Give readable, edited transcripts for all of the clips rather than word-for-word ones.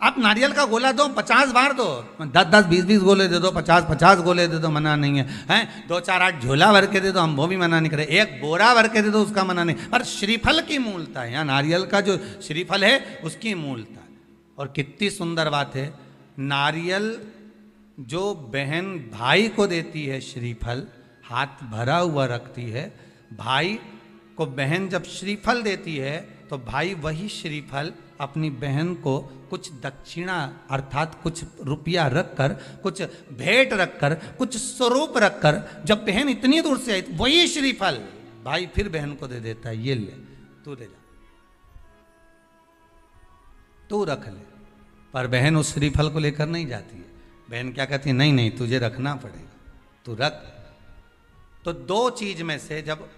आप नारियल का गोला दो 50 बार दो, 10-10, 20-20 गोले दे दो, 50-50 गोले दे दो, मना नहीं है। हैं 2-4-8 झोला भर के दे दो, हम वो भी मना नहीं करे, एक बोरा भर के दे दो, उसका मना नहीं। पर श्रीफल की मूलता है, यहाँ नारियल का जो श्रीफल है उसकी मूलता है। और कितनी सुंदर बात है, नारियल जो बहन भाई को देती है श्रीफल, हाथ भरा हुआ रखती है, भाई को बहन जब श्रीफल देती है तो भाई वही श्रीफल अपनी बहन को कुछ दक्षिणा अर्थात कुछ रुपया रखकर, कुछ भेंट रखकर, कुछ स्वरूप रखकर, जब बहन इतनी दूर से आई वही श्रीफल भाई फिर बहन को दे देता है, ये ले तू ले जा, तू रख ले। पर बहन उस श्रीफल को लेकर नहीं जाती है, बहन क्या कहती है, नहीं नहीं तुझे रखना पड़ेगा, तू रख। तो दो चीज में से जब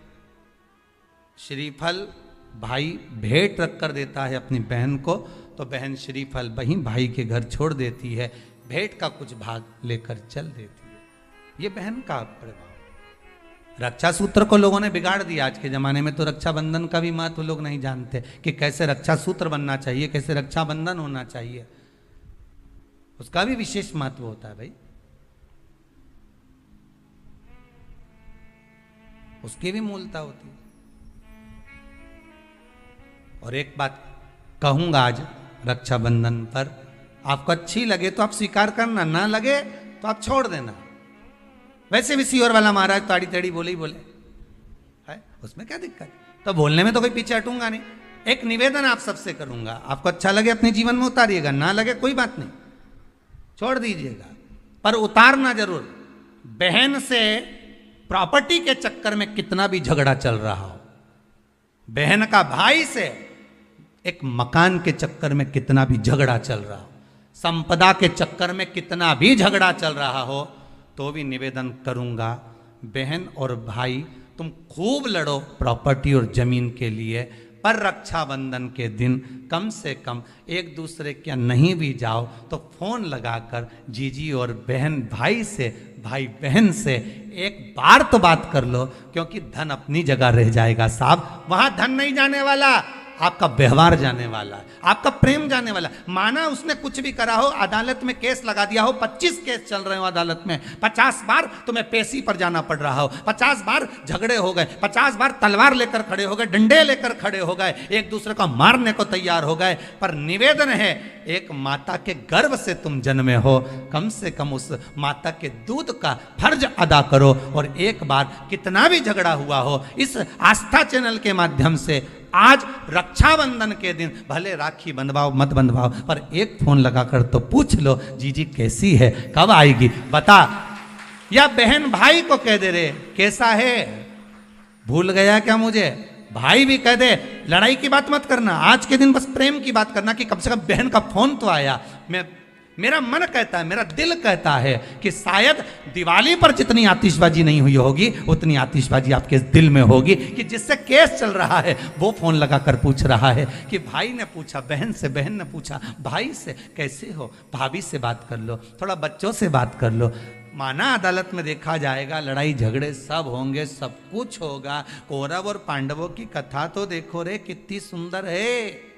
श्रीफल भाई भेंट रख कर देता है अपनी बहन को, तो बहन श्रीफल वहीं भाई के घर छोड़ देती है, भेंट का कुछ भाग लेकर चल देती है। ये बहन का प्रभाव। रक्षा सूत्र को लोगों ने बिगाड़ दिया आज के जमाने में, तो रक्षाबंधन का भी महत्व लोग नहीं जानते कि कैसे रक्षा सूत्र बनना चाहिए, कैसे रक्षाबंधन होना चाहिए, उसका भी विशेष महत्व होता है भाई, उसकी भी मूलता होती है। और एक बात कहूंगा आज रक्षाबंधन पर, आपको अच्छी लगे तो आप स्वीकार करना, ना लगे तो आप छोड़ देना। वैसे भी सीओर वाला महाराज ताड़ी तेड़ी बोले ही बोले है, उसमें क्या दिक्कत, तो बोलने में तो कोई पीछे हटूंगा नहीं। एक निवेदन आप सबसे करूंगा, आपको अच्छा लगे अपने जीवन में उतारिएगा, ना लगे कोई बात नहीं, छोड़ दीजिएगा, पर उतारना जरूर। बहन से प्रॉपर्टी के चक्कर में कितना भी झगड़ा चल रहा हो, बहन का भाई से एक मकान के चक्कर में कितना भी झगड़ा चल रहा हो, संपदा के चक्कर में कितना भी झगड़ा चल रहा हो, तो भी निवेदन करूंगा, बहन और भाई तुम खूब लड़ो प्रॉपर्टी और जमीन के लिए, पर रक्षाबंधन के दिन कम से कम एक दूसरे के नहीं भी जाओ तो फोन लगाकर जीजी और बहन भाई से, भाई बहन से एक बार तो बात कर लो, क्योंकि धन अपनी जगह रह जाएगा साहब, वहां धन नहीं जाने वाला, आपका व्यवहार जाने वाला है, आपका प्रेम जाने वाला। माना उसने कुछ भी करा हो, अदालत में केस लगा दिया हो, 25 केस चल रहे हो अदालत में, 50 बार तुम्हें पेशी पर जाना पड़ रहा हो, 50 बार झगड़े हो गए, 50 बार तलवार लेकर खड़े हो गए, डंडे लेकर खड़े हो गए, एक दूसरे को मारने को तैयार हो गए, पर निवेदन है एक माता के गर्भ से तुम जन्मे हो, कम से कम उस माता के दूध का फर्ज अदा करो। और एक बार कितना भी झगड़ा हुआ हो, इस आस्था चैनल के माध्यम से आज रक्षाबंधन के दिन भले राखी बंधवाओ मत बंधवाओ, पर एक फोन लगाकर तो पूछ लो, जीजी कैसी है, कब आएगी बता, या बहन भाई को कह दे रे कैसा है, भूल गया क्या मुझे, भाई भी कह दे, लड़ाई की बात मत करना, आज के दिन बस प्रेम की बात करना कि कम से कम बहन का फोन तो आया। मेरा मन कहता है, मेरा दिल कहता है कि शायद दिवाली पर जितनी आतिशबाजी नहीं हुई होगी उतनी आतिशबाजी आपके दिल में होगी, कि जिससे केस चल रहा है वो फोन लगाकर पूछ रहा है कि भाई ने पूछा बहन से, बहन ने पूछा भाई से कैसे हो, भाभी से बात कर लो, थोड़ा बच्चों से बात कर लो। माना अदालत में देखा जाएगा, लड़ाई झगड़े सब होंगे, सब कुछ होगा, कौरव और पांडवों की कथा तो देखो रे कितनी सुंदर है,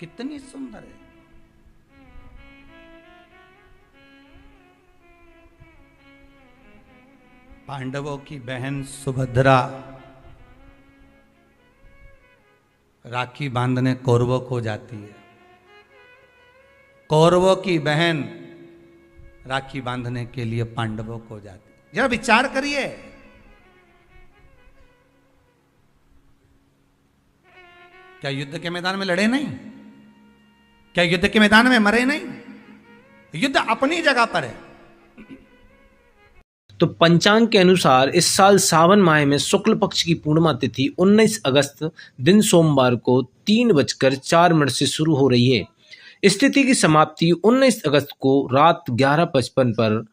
कितनी सुंदर है। पांडवों की बहन सुभद्रा राखी बांधने कौरवों को जाती है, कौरवों की बहन राखी बांधने के लिए पांडवों को जाती है। जरा विचार करिए, क्या युद्ध के मैदान में लड़े नहीं, क्या युद्ध के मैदान में मरे नहीं, युद्ध अपनी जगह पर है। तो पंचांग के अनुसार इस साल सावन माह में शुक्ल पक्ष की पूर्णिमा तिथि 19 अगस्त दिन सोमवार को 3:04 से शुरू हो रही है। इस तिथि की समाप्ति 19 अगस्त को रात 11:55 पर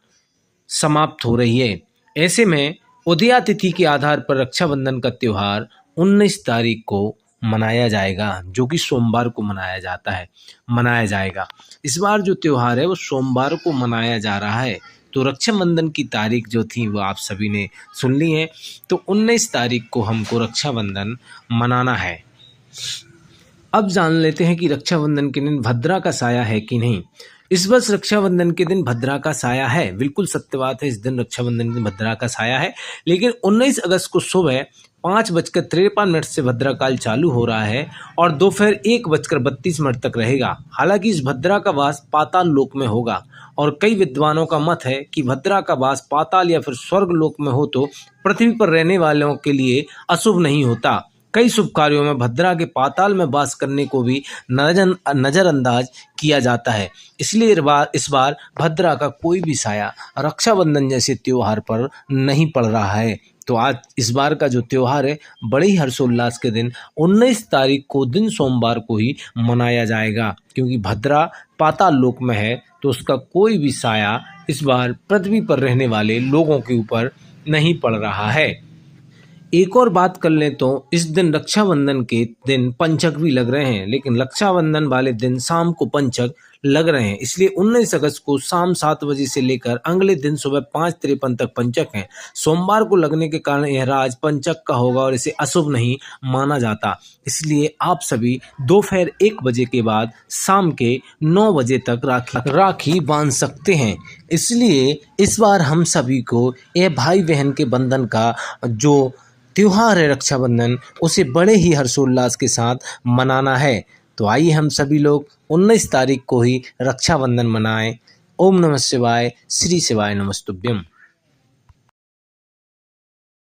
समाप्त हो रही है। ऐसे में उदया तिथि के आधार पर रक्षाबंधन का त्योहार 19 तारीख को मनाया जाएगा, जो कि सोमवार को मनाया जाएगा। इस बार जो त्योहार है वो सोमवार को मनाया जा रहा है। तो रक्षाबंधन की तारीख जो थी वो आप सभी ने सुन ली है। तो 19 तारीख को हमको रक्षाबंधन मनाना है। अब जान लेते हैं कि रक्षाबंधन के दिन भद्रा का साया है कि नहीं। इस वर्ष रक्षाबंधन के दिन भद्रा का साया है, बिल्कुल सत्य बात है। इस दिन रक्षाबंधन के दिन भद्रा का साया है, लेकिन 19 अगस्त को सुबह 5:53 से भद्रा काल चालू हो रहा है और दोपहर 1:32 तक रहेगा। हालांकि इस भद्रा का वास पाताल लोक में होगा और कई विद्वानों का मत है कि भद्रा का वास पाताल या फिर स्वर्ग लोक में हो तो पृथ्वी पर रहने वालों के लिए अशुभ नहीं होता। कई शुभ कार्यों में भद्रा के पाताल में वास करने को भी नजरअंदाज किया जाता है। इसलिए इस बार भद्रा का कोई भी साया रक्षाबंधन जैसे त्योहार पर नहीं पड़ रहा है। तो आज इस बार का जो त्योहार है बड़े ही हर्षोल्लास के दिन 19 तारीख को दिन सोमवार को ही मनाया जाएगा, क्योंकि भद्रा पाताल लोक में है तो उसका कोई भी साया इस बार पृथ्वी पर रहने वाले लोगों के ऊपर नहीं पड़ रहा है। एक और बात कर लें तो इस दिन रक्षाबंधन के दिन पंचक भी लग रहे हैं, लेकिन रक्षाबंधन वाले दिन शाम को पंचक लग रहे हैं। इसलिए 19 अगस्त को शाम 7 बजे से लेकर अगले दिन सुबह 5:53 तक पंचक हैं। सोमवार को लगने के कारण यह राज पंचक का होगा और इसे अशुभ नहीं माना जाता। इसलिए आप सभी दोपहर 1 बजे के बाद शाम के 9 बजे तक राखी बांध सकते हैं। इसलिए इस बार हम सभी को यह भाई बहन के बंधन का जो त्योहार है रक्षाबंधन, उसे बड़े ही हर्षोल्लास के साथ मनाना है। तो आइए हम सभी लोग 19 तारीख को ही रक्षाबंधन मनाएं। ओम नमः शिवाय, श्री शिवाय नमस्तुभ्यम।